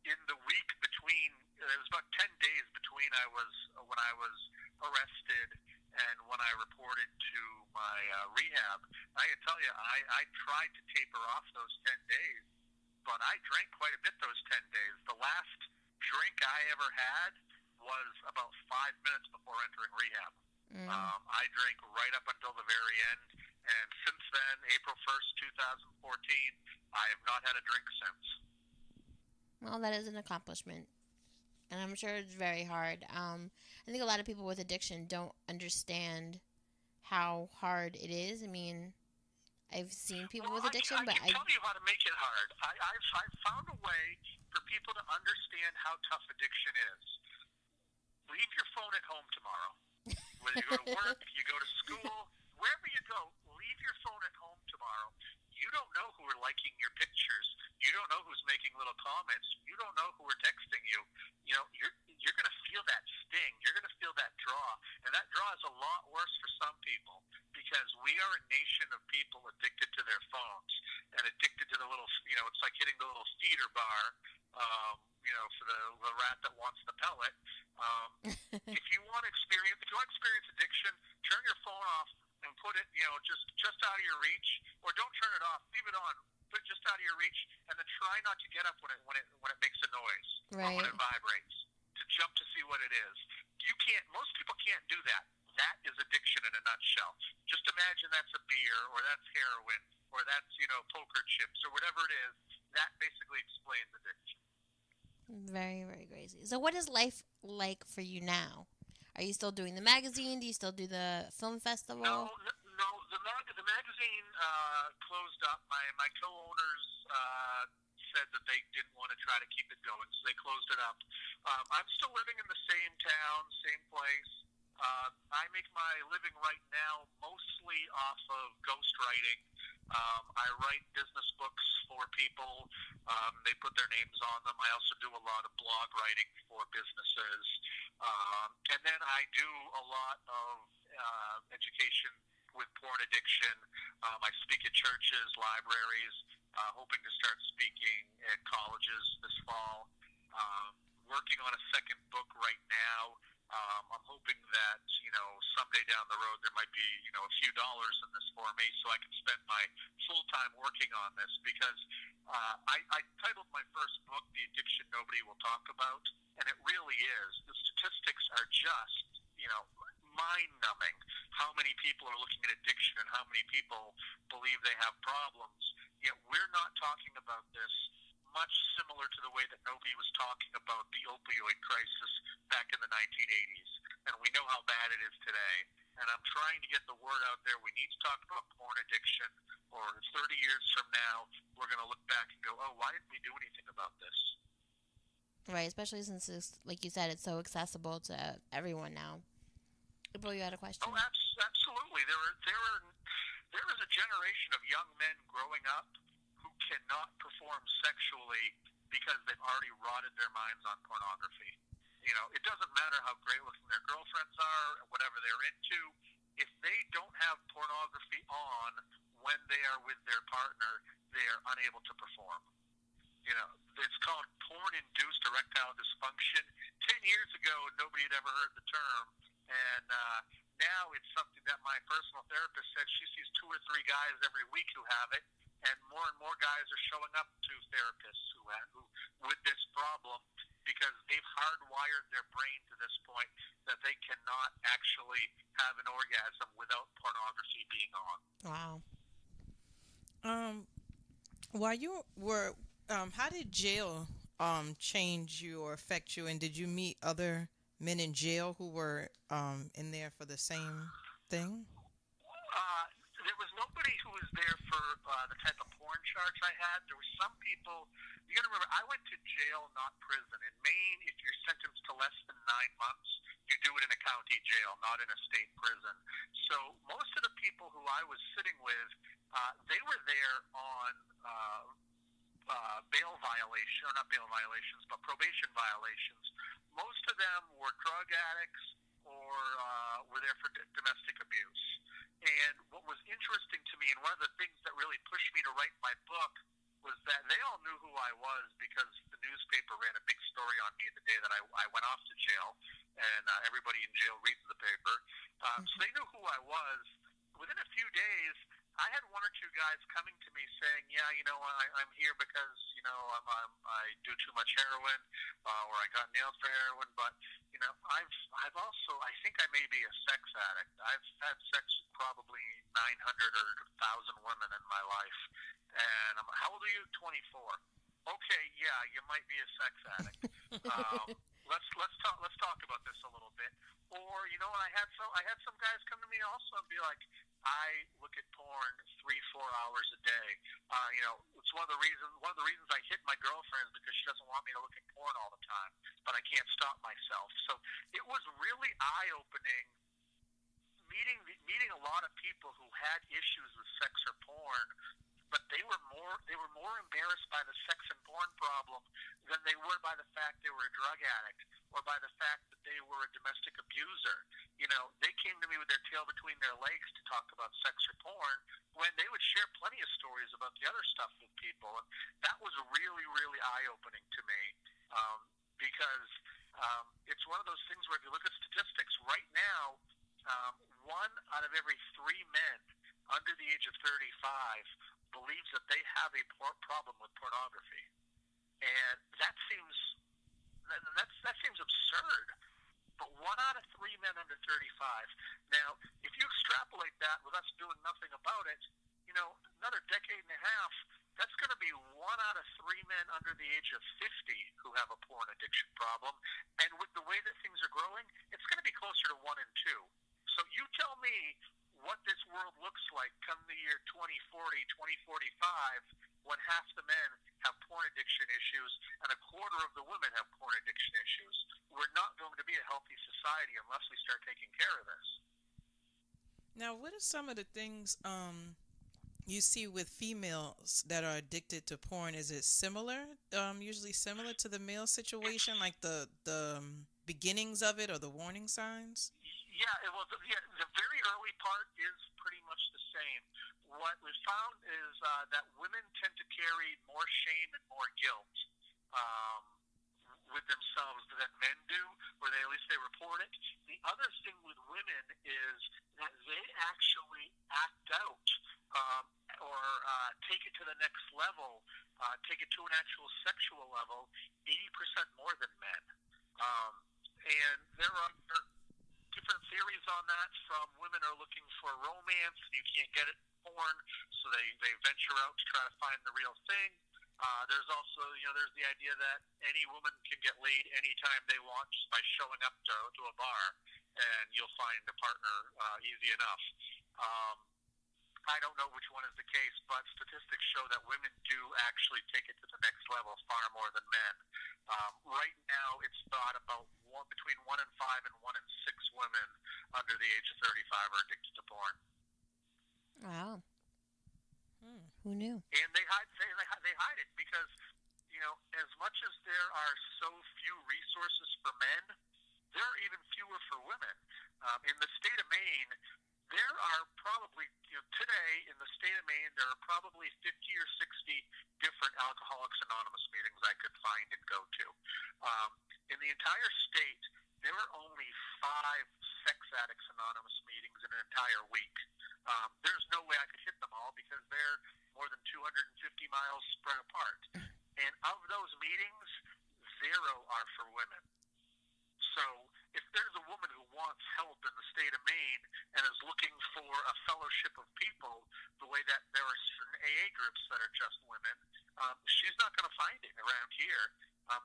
in the week between, it was about 10 days between when I was arrested and when I reported to my rehab. I can tell you, I tried to taper off those 10 days, but I drank quite a bit those 10 days. The last drink I ever had was about 5 minutes before entering rehab. I drank right up until the very end, and since then, April 1st, 2014, I have not had a drink since. Well, that is an accomplishment, and I'm sure it's very hard. I think a lot of people with addiction don't understand how hard it is. I mean, I've seen people with addiction, I can tell you how to make it hard. I've found a way for people to understand how tough addiction is. Leave your phone at home tomorrow. Whether you go to work, you go to school, wherever you go, leave your phone at home tomorrow. You don't know who are liking your pictures. You don't know who's making little comments. You don't know who are texting you. You're going to feel that sting. You're going to feel that draw. And that draw is a lot worse for some people because we are a nation of people addicted to their phones and addicted to the little, it's like hitting the little feeder bar, for the rat that wants the pellet. If you want to experience addiction, turn your phone off and put it, just out of your reach, or don't turn it off, leave it on, put it just out of your reach, and then try not to get up when it makes a noise, right, or when it vibrates, to jump to see what it is. Most people can't do that. That is addiction in a nutshell. Just imagine that's a beer, or that's heroin, or that's, poker chips, or whatever it is. That basically explains addiction. Very, very crazy. So what is life like for you now? Are you still doing the magazine? Do you still do the film festival? No. The magazine closed up. My co-owners said that they didn't want to try to keep it going, so they closed it up. I'm still living in the same town, same place. I make my living right now mostly off of ghostwriting. I write business books for people. They put their names on them. I also do a lot of blog writing for businesses. And then I do a lot of education with porn addiction. I speak at churches, libraries, hoping to start speaking at colleges this fall. Working on a second book right now. I'm hoping that, someday down the road there might be, a few dollars in this for me so I can spend my full time working on this because I titled my first book, The Addiction Nobody Will Talk About, and it really is. The statistics are just, mind-numbing how many people are looking at addiction and how many people believe they have problems. Yet we're not talking about this much similar to the way that nobody was talking about the opioid crisis back in the 1980s. And we know how bad it is today. And I'm trying to get the word out there. We need to talk about porn addiction, or 30 years from now, we're going to look back and go, oh, why didn't we do anything about this? Right, especially since, like you said, it's so accessible to everyone now. April, you had a question? Oh, absolutely. There is a generation of young men growing up who cannot perform sexually because they've already rotted their minds on pornography. It doesn't matter how great looking their girlfriends are, whatever they're into. If they don't have pornography on when they are with their partner, they are unable to perform. It's called porn-induced erectile dysfunction. 10 years ago, nobody had ever heard the term. And now it's something that my personal therapist said she sees 2 or 3 guys every week who have it. And more guys are showing up to therapists who with this problem because they've hardwired their brain to this point that they cannot actually have an orgasm without pornography being on. Wow. While you were, how did jail change you or affect you? And did you meet other men in jail who were in there for the same thing? There was nobody who was there for the type of porn charge I had. There were some people. You got to remember, I went to jail, not prison. In Maine, if you're sentenced to less than 9 months, you do it in a county jail, not in a state prison. So most of the people who I was sitting with, they were there on bail violation, or not bail violations, but probation violations. Most of them were drug addicts or were there for domestic abuse. And what was interesting to me, and one of the things that really pushed me to write my book, was that they all knew who I was because the newspaper ran a big story on me the day that I went off to jail, and everybody in jail reads the paper. So they knew who I was. Within a few days, I had one or two guys coming to me saying, "Yeah, I'm here because I do too much heroin, or I got nailed for heroin, but I've also, I think I may be a sex addict. I've had sex with probably 900 or 1,000 women in my life, and how old are you? 24. Okay, yeah, you might be a sex addict. Let's talk about this a little bit." Or I had some guys come to me also and be like, "I look at porn 3-4 hours a day. It's one of the reasons I hit my girlfriend is because she doesn't want me to look at porn all the time, but I can't stop myself." So it was really eye-opening meeting a lot of people who had issues with sex or porn, but they were more embarrassed by the sex and porn problem than they were by the fact they were a drug addict or by the fact that they were a domestic abuser. They came to me with their tail between their legs to talk about sex or porn when they would share plenty of stories about the other stuff with people. And that was really, really eye-opening to me, because it's one of those things where if you look at statistics, right now, 1 out of every 3 men under the age of 35 believes that they have a problem with pornography. And that seems absurd. But 1 out of 3 men under 35. Now, if you extrapolate that with us doing nothing about it, another decade and a half, that's going to be 1 out of 3 men under the age of 50 who have a porn addiction problem. And with the way that things are growing, it's going to be closer to 1 in 2. So you tell me what this world looks like come the year 2040, 2045, when half the men have porn addiction issues and a quarter of the women have porn addiction issues. We're not going to be a healthy society unless we start taking care of this. Now, what are some of the things you see with females that are addicted to porn? Is it similar, usually similar to the male situation, like the beginnings of it or the warning signs? Yeah, the very early part is pretty much the same. What we found is that women tend to carry more shame and more guilt with themselves than men do, or at least they report it. The other thing with women is that they actually act out or take it to the next level, take it to an actual sexual level, 80% more than men. And there are different theories on that, from women are looking for romance and you can't get it in porn, so they venture out to try to find the real thing. There's also, there's the idea that any woman can get laid anytime they want just by showing up to a bar, and you'll find a partner easy enough. I don't know which one is the case, but statistics show that women do actually take it to the next level far more than men. Right now, it's thought about between 1 in 5 and 1 in 6 women under the age of 35 are addicted to porn. Wow. Who knew? And they hide it because, as much as there are so few resources for men, there are even fewer for women. In the state of Maine, there are probably, today in the state of Maine, there are probably 50 or 60 different Alcoholics Anonymous meetings I could find and go to. In the entire state, there are only 5 Sex Addicts Anonymous meetings in an entire week. There's no way I could hit them all because they're more than 250 miles spread apart. And of those meetings, 0 are for women. So if there's a woman who wants help in the state of Maine and is looking for a fellowship of people, the way that there are certain AA groups that are just women, she's not going to find it around here.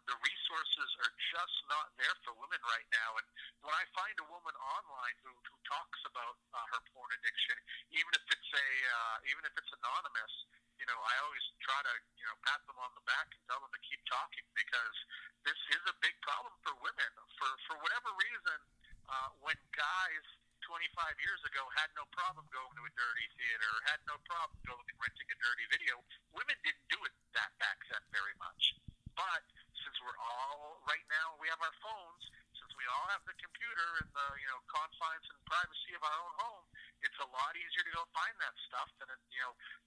The resources are just not there for women right now. And when I find a woman online who talks about her porn addiction, even if it's anonymous, I always try to pat them on the back and tell them to keep talking, because this is a big problem for women. For whatever reason, when guys 25 years ago had no problem going to a dirty theater, had no problem going and renting a dirty video. Women didn't do it that back then very much. But since we're all, right now, we have our phones, since we all have the computer in the, confines and privacy of our own home, it's a lot easier to go find that stuff. And,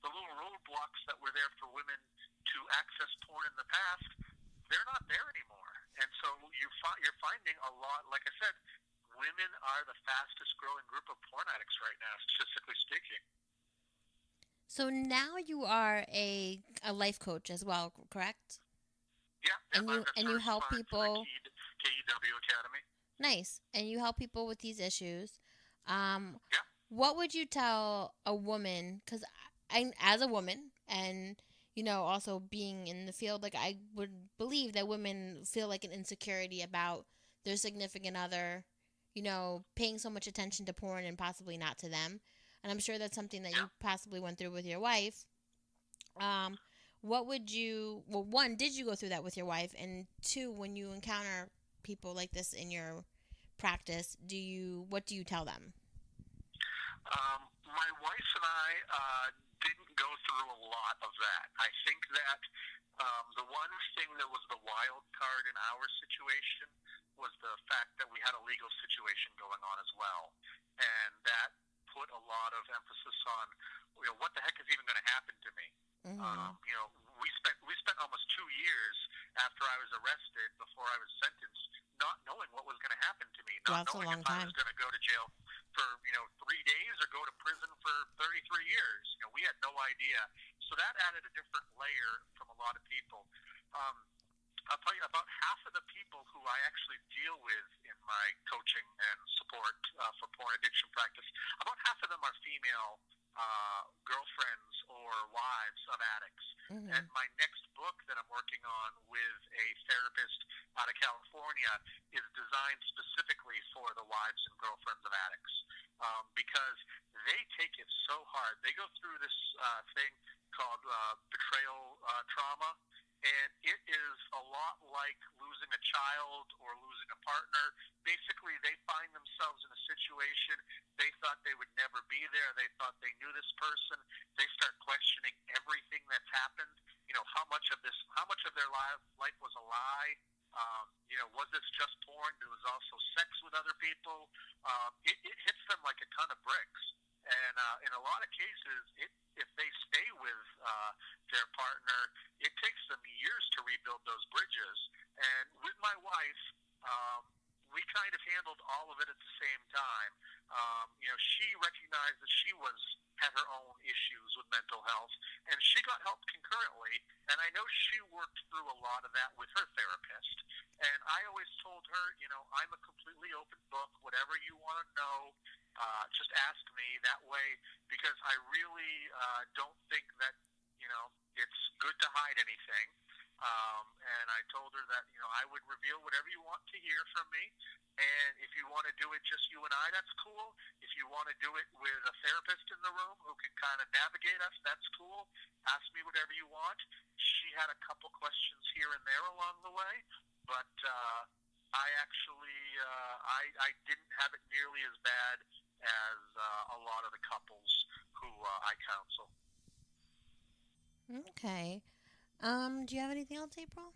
the little roadblocks that were there for women to access porn in the past, they're not there anymore. And so you're finding a lot, like I said, women are the fastest growing group of porn addicts right now, statistically speaking. So now you are a life coach as well, correct? Yeah, and you help people. KEW Academy. Nice, and you help people with these issues. Yeah. What would you tell a woman? Because as a woman, and also being in the field, like I would believe that women feel like an insecurity about their significant other, paying so much attention to porn and possibly not to them. And I'm sure that's something that you possibly went through with your wife. What would you, well, one, did you go through that with your wife? And two, when you encounter people like this in your practice, what do you tell them? My wife and I didn't go through a lot of that. I think that the one thing that was the wild card in our situation was the fact that we had a legal situation going on as well. And that put a lot of emphasis on, what the heck is even going to happen to me? Mm-hmm. We spent almost 2 years after I was arrested, before I was sentenced, not knowing what was going to happen to me, not knowing if I was going to go to jail for 3 days or go to prison for 33 years. We had no idea. So that added a different layer from a lot of people. I'll tell you, about half of the people who I actually deal with in my coaching and support for porn addiction practice, about half of them are female girlfriends or wives of addicts. Mm-hmm. And my next book that I'm working on with a therapist out of California is designed specifically for the wives and girlfriends of addicts, because they take it so hard. They go through this thing called betrayal trauma. And it is a lot like losing a child or losing a partner. Basically, they find themselves in a situation they thought they would never be there. They thought they knew this person. They start questioning everything that's happened. How much of their life was a lie? Was this just porn? There was also sex with other people. It hits them like a ton of bricks. And in a lot of cases, if they stay with their partner, it takes them years to rebuild those bridges. And with my wife, we kind of handled all of it at the same time. She recognized that she had her own issues with mental health, and she got help concurrently. And I know she worked through a lot of that with her therapist. And I always told her, I'm a completely open book. Whatever you want to know, just ask me that way, because I really don't think that, it's good to hide anything. And I told her that, I would reveal whatever you want to hear from me. And if you want to do it just you and I, that's cool. If you want to do it with a therapist in the room who can kind of navigate us, that's cool. Ask me whatever you want. She had a couple questions here and there along the way, but I actually, I didn't have it nearly as bad as a lot of the couples who I counsel. Okay. Do you have anything else, April?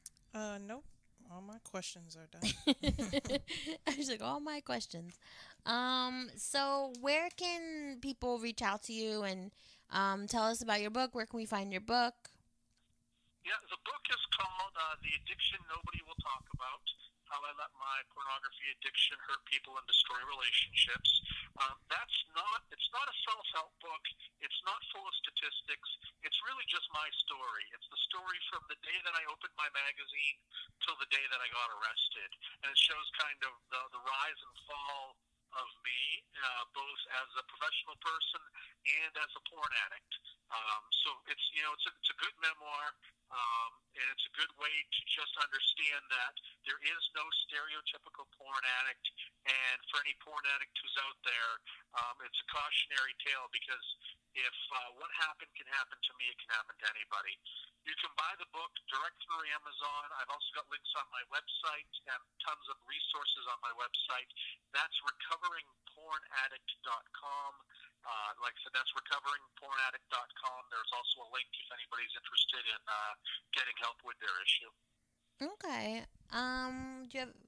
Nope. All my questions are done. I was like, all my questions. So where can people reach out to you and tell us about your book? Where can we find your book? Yeah, the book is called The Addiction Nobody Will Talk About: How I Let My Pornography Addiction Hurt People and Destroy Relationships. It's not a self-help book. It's not full of statistics. It's really just my story. It's the story from the day that I opened my magazine till the day that I got arrested. And it shows kind of the rise and fall of me, both as a professional person and as a porn addict. So it's a good memoir, and it's a good way to just understand that there is no stereotypical porn addict. And for any porn addict who's out there, it's a cautionary tale, because if what happened can happen to me, it can happen to anybody. You can buy the book direct through Amazon. I've also got links on my website and tons of resources on my website. That's recoveringpornaddict.com. Like I said, that's recoveringpornaddict.com. There's also a link if anybody's interested in getting help with their issue. Okay. Do you have?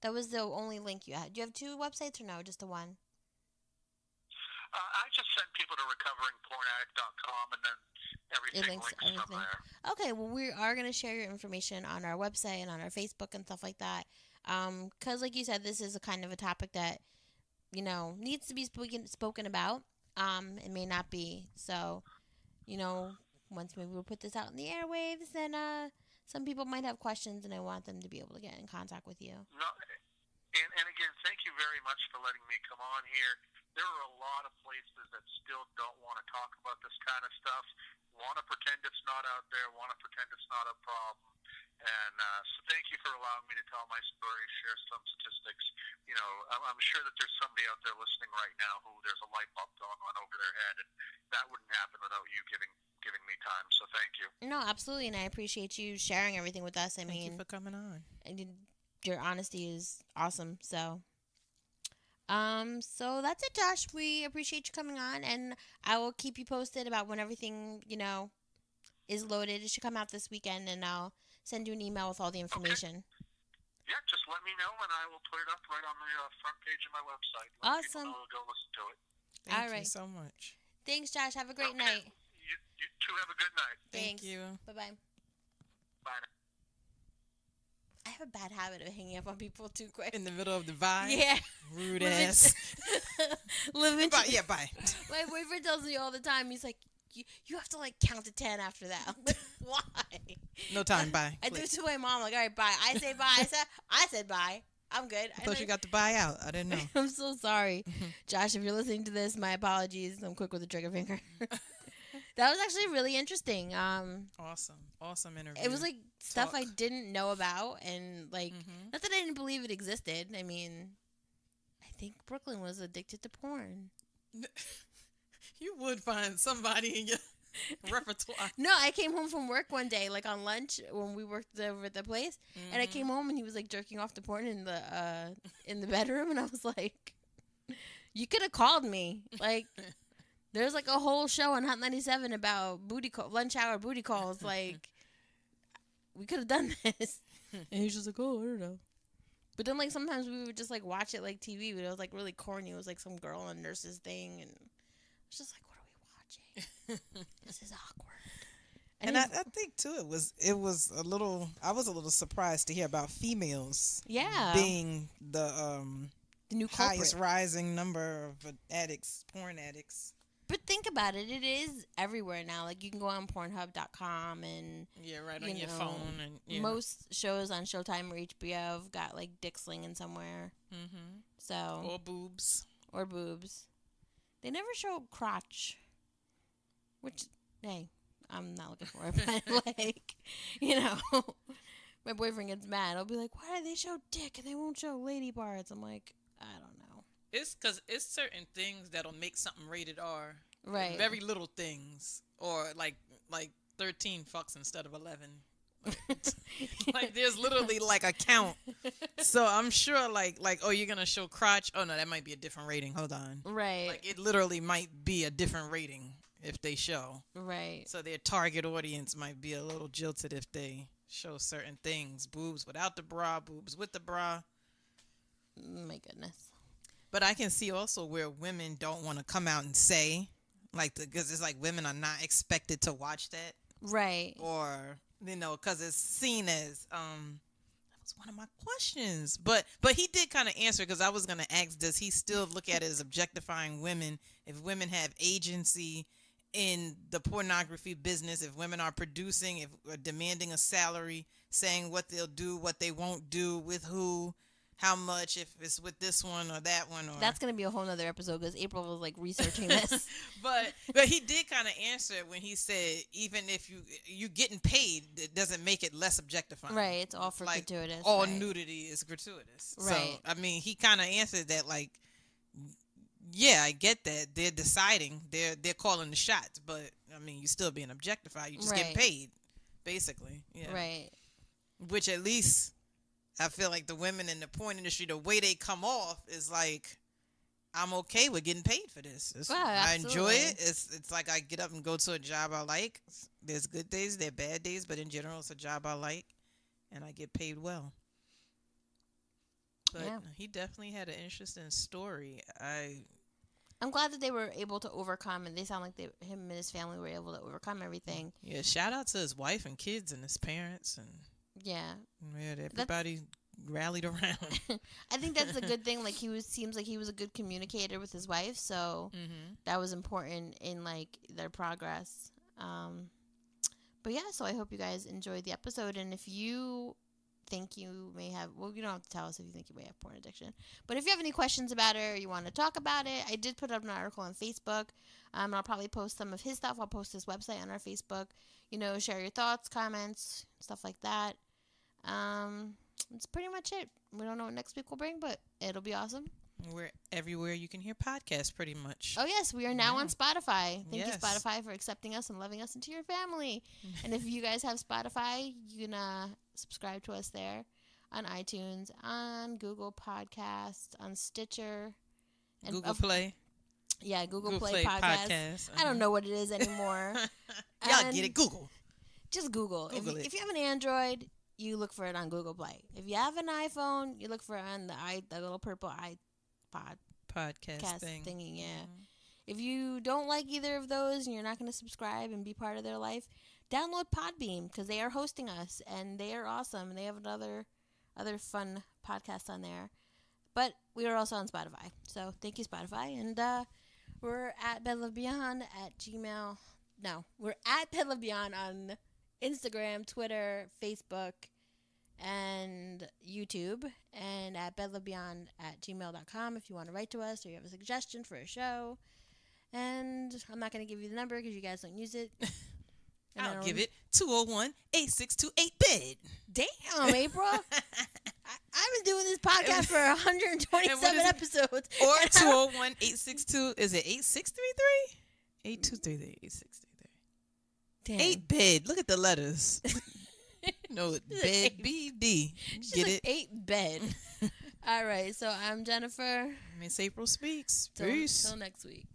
That was the only link you had. Do you have two websites or no? Just the one? I just send people to recoveringpornaddict.com, and then everything links from there. Okay, well, we are going to share your information on our website and on our Facebook and stuff like that. Because, like you said, this is a kind of a topic that, needs to be spoken about. It may not be. So, once maybe we'll put this out in the airwaves, then some people might have questions, and I want them to be able to get in contact with you. No, and again, thank you very much for letting me come on here. There are a lot of places that still don't want to talk about this kind of stuff, want to pretend it's not out there, want to pretend it's not a problem. And so thank you for allowing me to tell my story, share some statistics. I'm sure that there's somebody out there listening right now who there's a light bulb going on over their head, and that wouldn't happen without you giving me time. So thank you. No, absolutely, and I appreciate you sharing everything with us. Thank you for coming on. Your honesty is awesome, so... So that's it, Josh. We appreciate you coming on, and I will keep you posted about when everything, is loaded. It should come out this weekend, and I'll send you an email with all the information. Okay. Yeah, just let me know, and I will put it up right on the front page of my website. Awesome. People know to go listen to it. Thank you so much. Thanks, Josh. Have a great night. You two have a good night. Thank you. Bye-bye. Bye. I have a bad habit of hanging up on people too quick. In the middle of the vibe? Yeah. Rude ass. Bye. Bye. My boyfriend tells me all the time, he's like, you have to, count to 10 after that. I'm like, why? No time, bye. I do it to my mom, all right, bye. I say bye. I said bye. I'm good. I thought you got to buy out. I didn't know. I'm so sorry. Josh, if you're listening to this, my apologies. I'm quick with the trigger finger. That was actually really interesting. Awesome interview. It was stuff I didn't know about, and not that I didn't believe it existed. I mean, I think Brooklyn was addicted to porn. You would find somebody in your repertoire. No, I came home from work one day, on lunch when we worked over at the place, and I came home and he was jerking off to porn in the bedroom, and I was like, "You could have called me." There's a whole show on Hot 97 about lunch hour booty calls. We could have done this. And he was just like, oh, I don't know. But then sometimes we would just watch it TV, but it was really corny. It was some girl on a nurse's thing, and I was just like, what are we watching? This is awkward. And I think too it was a little. I was a little surprised to hear about females. Yeah. Being the new highest rising number of addicts, porn addicts. But think about it. It is everywhere now. You can go on Pornhub.com and... Yeah, right on your phone. And most shows on Showtime or HBO have got, dick slinging somewhere. Mm-hmm. So... Or boobs. They never show crotch. Which, hey, I'm not looking for it. But, my boyfriend gets mad. I'll be like, why do they show dick and they won't show lady parts? I'm like, I don't know. It's because it's certain things that'll make something rated R. Right. Very little things. Or like 13 fucks instead of 11. There's literally a count. So I'm sure oh, you're going to show crotch. Oh, no, that might be a different rating. Hold on. Right. It literally might be a different rating if they show. Right. So their target audience might be a little jilted if they show certain things. Boobs without the bra, boobs with the bra. My goodness. But I can see also where women don't want to come out and say, because it's women are not expected to watch that. Right. Or, because it's seen as, that was one of my questions. But he did kind of answer, because I was going to ask, does he still look at it as objectifying women? If women have agency in the pornography business, if women are producing, if demanding a salary, saying what they'll do, what they won't do, with who, how much, if it's with this one or that one. Or that's going to be a whole nother episode because April was researching this. but he did kind of answer it when he said, even if you getting paid, it doesn't make it less objectifying. Right. It's all for gratuitous. All nudity is gratuitous. Right. So, he kind of answered that yeah, I get that. They're deciding. They're calling the shots. But, you're still being objectified. You just get paid. basically. Yeah. Right. Which at least I feel like the women in the porn industry, the way they come off is like, I'm okay with getting paid for this. I enjoy it. It's like I get up and go to a job I like. There's good days, there are bad days, but in general, it's a job I like, and I get paid well. But he definitely had an interesting story. I'm glad that they were able to overcome, and they sound like him and his family were able to overcome everything. Yeah, shout out to his wife and kids and his parents, and everybody rallied around. I think that's a good thing. Like seems like he was a good communicator with his wife, so that was important in like their progress. But yeah, so I hope you guys enjoyed the episode, and if you think you may have, well, you don't have to tell us if you think you may have porn addiction, but if you have any questions about it or you want to talk about it, I did put up an article on Facebook. I'll probably post some of his stuff. I'll post his website on our Facebook. Share your thoughts, comments, stuff like that. That's pretty much it. We don't know what next week will bring, but it'll be awesome. We're everywhere you can hear podcasts, pretty much. Oh, yes. We are now on Spotify. Thank you, Spotify, for accepting us and loving us into your family. And if you guys have Spotify, you can subscribe to us there on iTunes, on Google Podcasts, on Stitcher. And Google Play. Yeah, Google Play Podcast. I don't know what it is anymore. Y'all get it. Google. Just Google. If you have an Android, you look for it on Google Play. If you have an iPhone, you look for it on the little purple podcast thingy. Yeah. If you don't like either of those and you're not going to subscribe and be part of their life, download Podbeam, because they are hosting us and they are awesome, and they have other fun podcasts on there. But we are also on Spotify, so thank you, Spotify. And we're at bedlovebeyond at Gmail. No, we're at bedlovebeyond on Instagram, Twitter, Facebook, and YouTube, and at bedlovebeyond@gmail.com if you want to write to us or you have a suggestion for a show. And I'm not going to give you the number because you guys don't use it. I'll give it 201-8628-BED. Damn, April. I've been doing this podcast for 127 episodes. Or 201-862, is it 8633? 8233, 8633. Damn. 8-bed. Look at the letters. No, bed, B-D. Get it? 8-bed. All right, so I'm Jennifer. Miss April Speaks. Peace. Till next week.